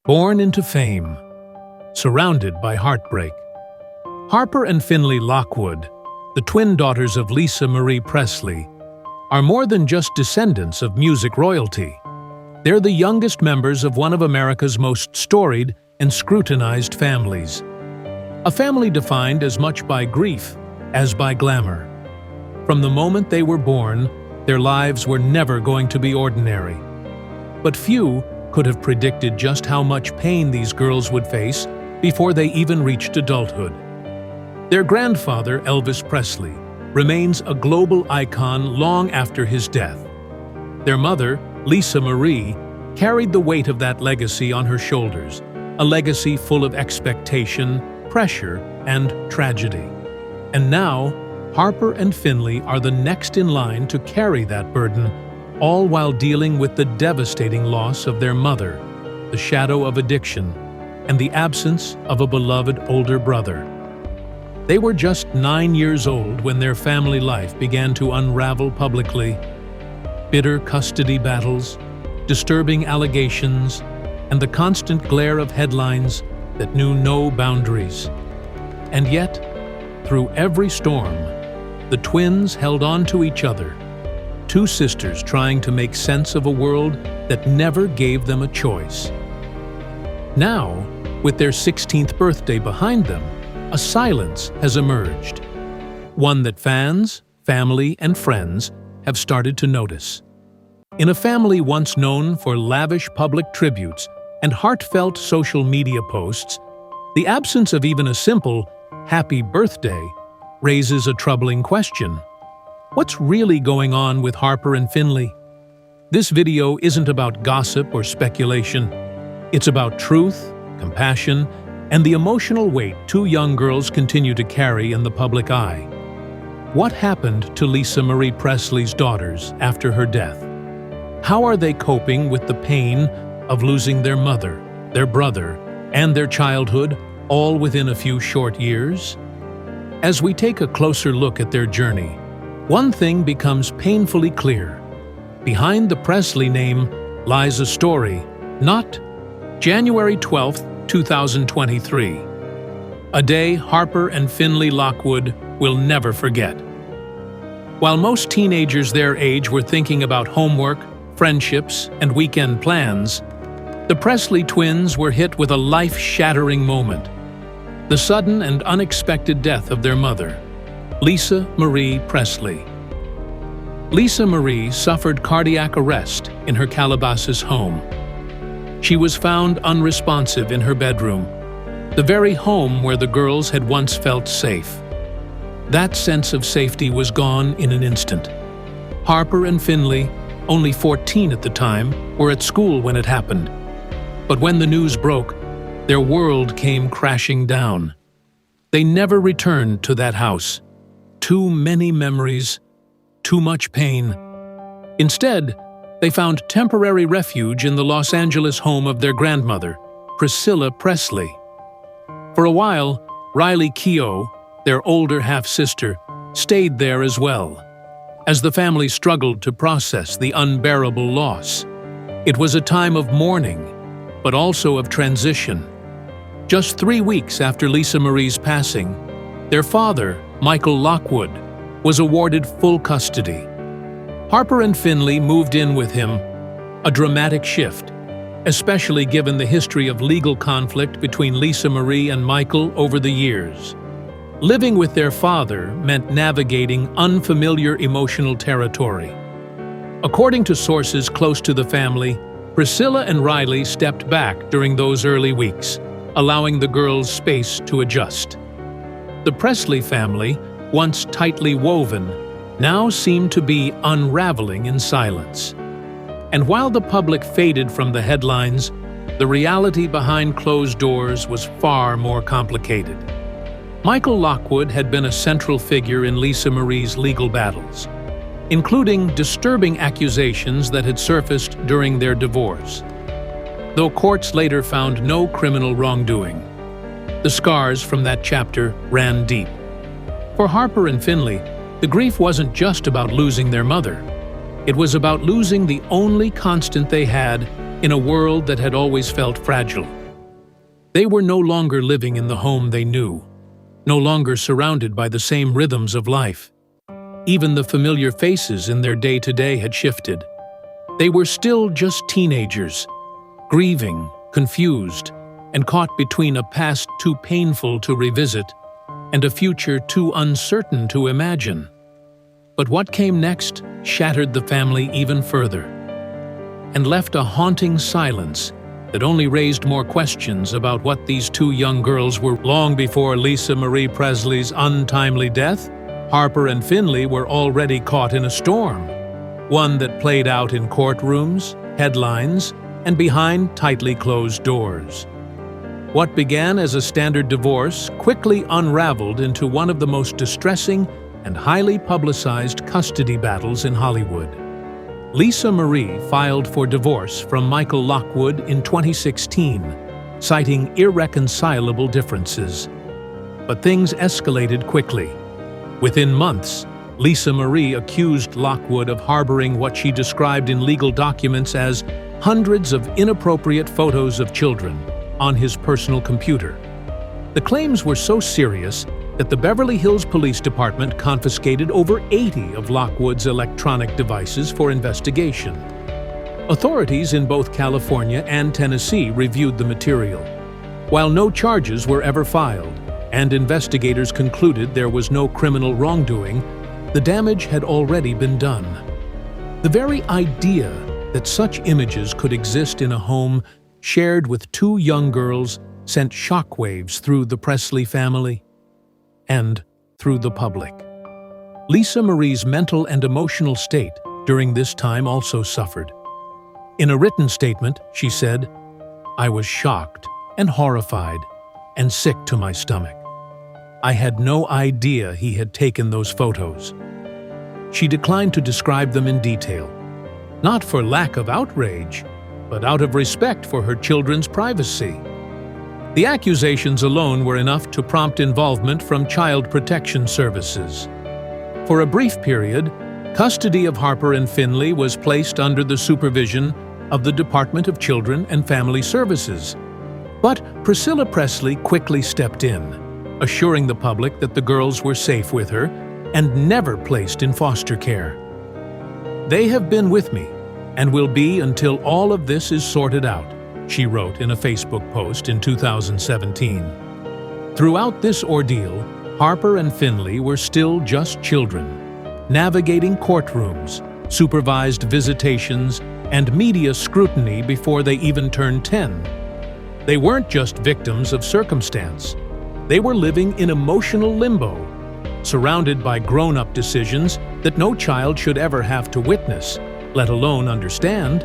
Born into fame, surrounded by heartbreak. Harper and Finley Lockwood, the twin daughters of Lisa Marie Presley, are more than just descendants of music royalty. They're the youngest members of one of America's most storied and scrutinized families. A family defined as much by grief as by glamour. From the moment they were born, their lives were never going to be ordinary. But few could have predicted just how much pain these girls would face before they even reached adulthood. Their grandfather, Elvis Presley, remains a global icon long after his death. Their mother, Lisa Marie, carried the weight of that legacy on her shoulders, a legacy full of expectation, pressure, and tragedy. And now, Harper and Finley are the next in line to carry that burden, all while dealing with the devastating loss of their mother, the shadow of addiction, and the absence of a beloved older brother. They were just 9 years old when their family life began to unravel publicly. Bitter custody battles, disturbing allegations, and the constant glare of headlines that knew no boundaries. And yet, through every storm, the twins held on to each other, two sisters trying to make sense of a world that never gave them a choice. Now, with their 16th birthday behind them, a silence has emerged, one that fans, family, and friends have started to notice. In a family once known for lavish public tributes and heartfelt social media posts, the absence of even a simple "Happy Birthday" raises a troubling question. What's really going on with Harper and Finley? This video isn't about gossip or speculation. It's about truth, compassion, and the emotional weight two young girls continue to carry in the public eye. What happened to Lisa Marie Presley's daughters after her death? How are they coping with the pain of losing their mother, their brother, and their childhood, all within a few short years? As we take a closer look at their journey, one thing becomes painfully clear. Behind the Presley name lies a story, not January 12, 2023. A day Harper and Finley Lockwood will never forget. While most teenagers their age were thinking about homework, friendships, and weekend plans, the Presley twins were hit with a life-shattering moment: the sudden and unexpected death of their mother, Lisa Marie Presley. Lisa Marie suffered cardiac arrest in her Calabasas home. She was found unresponsive in her bedroom, the very home where the girls had once felt safe. That sense of safety was gone in an instant. Harper and Finley, only 14 at the time, were at school when it happened. But when the news broke, their world came crashing down. They never returned to that house. Too many memories, too much pain. Instead, they found temporary refuge in the Los Angeles home of their grandmother, Priscilla Presley. For a while, Riley Keough, their older half-sister, stayed there as well, as the family struggled to process the unbearable loss. It was a time of mourning, but also of transition. Just 3 weeks after Lisa Marie's passing, their father, Michael Lockwood, was awarded full custody. Harper and Finley moved in with him, a dramatic shift, especially given the history of legal conflict between Lisa Marie and Michael over the years. Living with their father meant navigating unfamiliar emotional territory. According to sources close to the family, Priscilla and Riley stepped back during those early weeks, allowing the girls space to adjust. The Presley family, once tightly woven, now seemed to be unraveling in silence. And while the public faded from the headlines, the reality behind closed doors was far more complicated. Michael Lockwood had been a central figure in Lisa Marie's legal battles, including disturbing accusations that had surfaced during their divorce. Though courts later found no criminal wrongdoing, the scars from that chapter ran deep. For Harper and Finley, the grief wasn't just about losing their mother. It was about losing the only constant they had in a world that had always felt fragile. They were no longer living in the home they knew, no longer surrounded by the same rhythms of life. Even the familiar faces in their day-to-day had shifted. They were still just teenagers, grieving, confused, and caught between a past too painful to revisit and a future too uncertain to imagine. But what came next shattered the family even further and left a haunting silence that only raised more questions about what these two young girls were. Long before Lisa Marie Presley's untimely death, Harper and Finley were already caught in a storm, one that played out in courtrooms, headlines, and behind tightly closed doors. What began as a standard divorce quickly unraveled into one of the most distressing and highly publicized custody battles in Hollywood. Lisa Marie filed for divorce from Michael Lockwood in 2016, citing irreconcilable differences. But things escalated quickly. Within months, Lisa Marie accused Lockwood of harboring what she described in legal documents as hundreds of inappropriate photos of children on his personal computer. The claims were so serious that the Beverly Hills Police Department confiscated over 80 of Lockwood's electronic devices for investigation. Authorities in both California and Tennessee reviewed the material. While no charges were ever filed, and investigators concluded there was no criminal wrongdoing, the damage had already been done. The very idea that such images could exist in a home shared with two young girls sent shockwaves through the Presley family and through the public. Lisa Marie's mental and emotional state during this time also suffered. In a written statement, she said, "I was shocked and horrified and sick to my stomach. I had no idea he had taken those photos." She declined to describe them in detail, not for lack of outrage, but out of respect for her children's privacy. The accusations alone were enough to prompt involvement from Child Protection Services. For a brief period, custody of Harper and Finley was placed under the supervision of the Department of Children and Family Services. But Priscilla Presley quickly stepped in, assuring the public that the girls were safe with her and never placed in foster care. "They have been with me and will be until all of this is sorted out," she wrote in a Facebook post in 2017. Throughout this ordeal, Harper and Finley were still just children, navigating courtrooms, supervised visitations, and media scrutiny before they even turned 10. They weren't just victims of circumstance. They were living in emotional limbo, surrounded by grown-up decisions that no child should ever have to witness, let alone understand.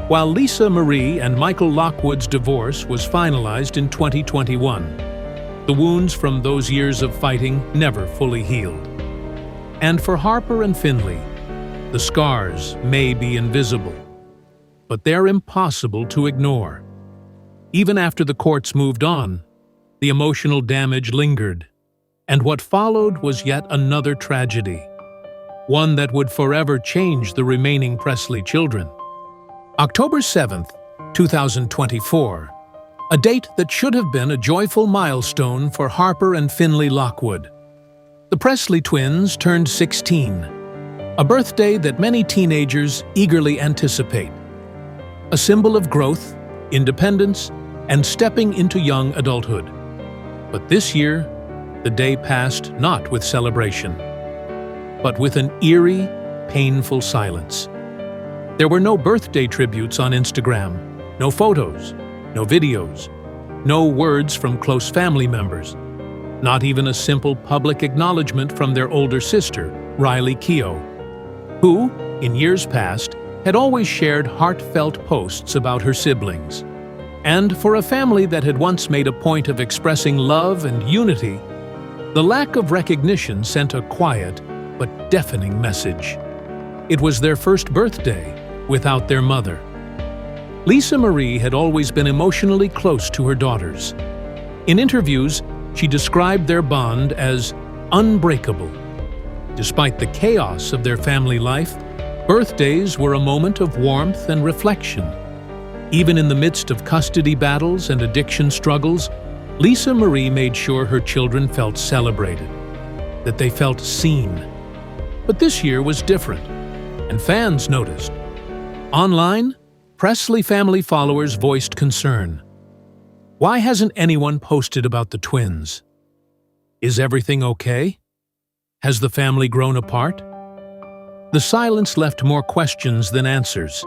While Lisa Marie and Michael Lockwood's divorce was finalized in 2021, the wounds from those years of fighting never fully healed. And for Harper and Finley, the scars may be invisible, but they're impossible to ignore. Even after the courts moved on, the emotional damage lingered, and what followed was yet another tragedy, one that would forever change the remaining Presley children. October 7th, 2024, a date that should have been a joyful milestone for Harper and Finley Lockwood. The Presley twins turned 16, a birthday that many teenagers eagerly anticipate. A symbol of growth, independence, and stepping into young adulthood. But this year, the day passed not with celebration, but with an eerie, painful silence. There were no birthday tributes on Instagram, no photos, no videos, no words from close family members, not even a simple public acknowledgement from their older sister, Riley Keough, who, in years past, had always shared heartfelt posts about her siblings. And for a family that had once made a point of expressing love and unity, the lack of recognition sent a quiet but deafening message. It was their first birthday without their mother. Lisa Marie had always been emotionally close to her daughters. In interviews, she described their bond as unbreakable. Despite the chaos of their family life, birthdays were a moment of warmth and reflection. Even in the midst of custody battles and addiction struggles, Lisa Marie made sure her children felt celebrated, that they felt seen. But this year was different, and fans noticed. Online, Presley family followers voiced concern. Why hasn't anyone posted about the twins? Is everything okay? Has the family grown apart? The silence left more questions than answers,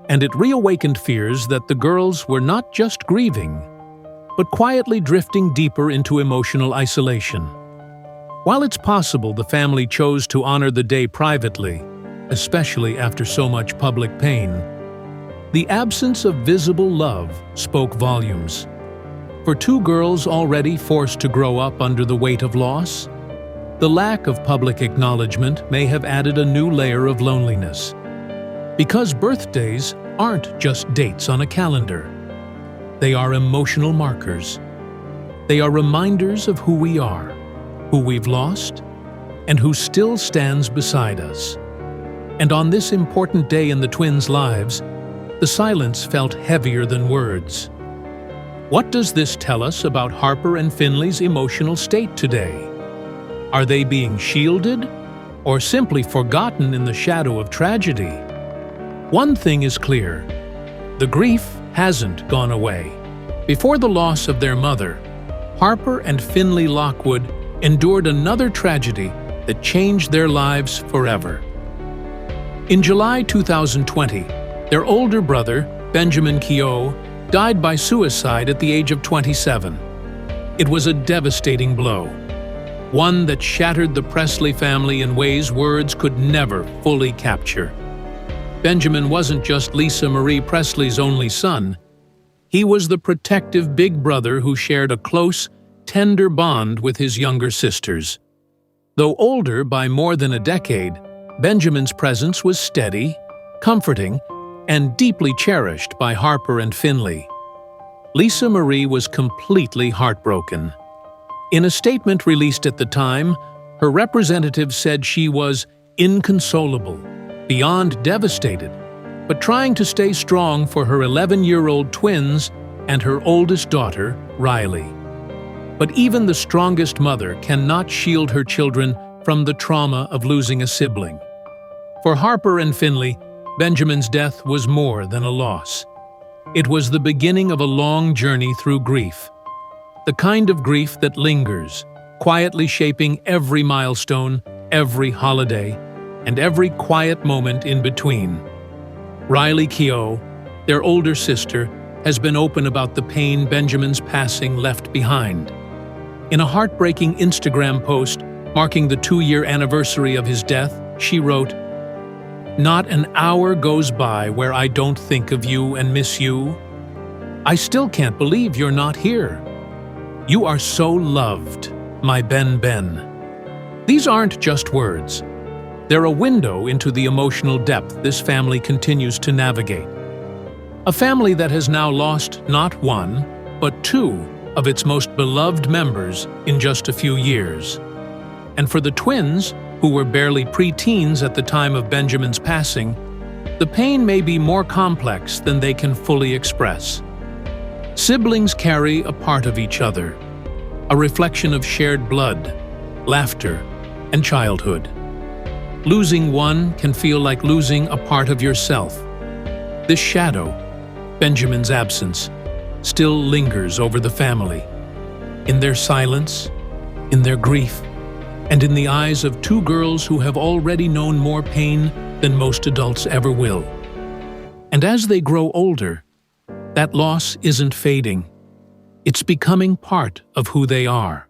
and it reawakened fears that the girls were not just grieving, but quietly drifting deeper into emotional isolation. While it's possible the family chose to honor the day privately, especially after so much public pain, the absence of visible love spoke volumes. For two girls already forced to grow up under the weight of loss, the lack of public acknowledgement may have added a new layer of loneliness. Because birthdays aren't just dates on a calendar. They are emotional markers. They are reminders of who we are, who we've lost, and who still stands beside us. And on this important day in the twins' lives, the silence felt heavier than words. What does this tell us about Harper and Finley's emotional state today? Are they being shielded, or simply forgotten in the shadow of tragedy? One thing is clear: the grief hasn't gone away. Before the loss of their mother, Harper and Finley Lockwood endured another tragedy that changed their lives forever. In July 2020, their older brother, Benjamin Keogh, died by suicide at the age of 27. It was a devastating blow, one that shattered the Presley family in ways words could never fully capture. Benjamin wasn't just Lisa Marie Presley's only son. He was the protective big brother who shared a close, tender bond with his younger sisters. Though older by more than a decade, Benjamin's presence was steady, comforting, and deeply cherished by Harper and Finley. Lisa Marie was completely heartbroken. In a statement released at the time, her representative said she was inconsolable, beyond devastated, but trying to stay strong for her 11-year-old twins and her oldest daughter, Riley. But even the strongest mother cannot shield her children from the trauma of losing a sibling. For Harper and Finley, Benjamin's death was more than a loss. It was the beginning of a long journey through grief. The kind of grief that lingers, quietly shaping every milestone, every holiday, and every quiet moment in between. Riley Keogh, their older sister, has been open about the pain Benjamin's passing left behind. In a heartbreaking Instagram post marking the 2-year anniversary of his death, she wrote, "Not an hour goes by where I don't think of you and miss you. I still can't believe you're not here. You are so loved, my Ben." These aren't just words. They're a window into the emotional depth this family continues to navigate. A family that has now lost not one, but two of its most beloved members in just a few years. And for the twins, who were barely pre-teens at the time of Benjamin's passing, the pain may be more complex than they can fully express. Siblings carry a part of each other, a reflection of shared blood, laughter, and childhood. Losing one can feel like losing a part of yourself. This shadow, Benjamin's absence, still lingers over the family, in their silence, in their grief, and in the eyes of two girls who have already known more pain than most adults ever will. And as they grow older, that loss isn't fading. It's becoming part of who they are.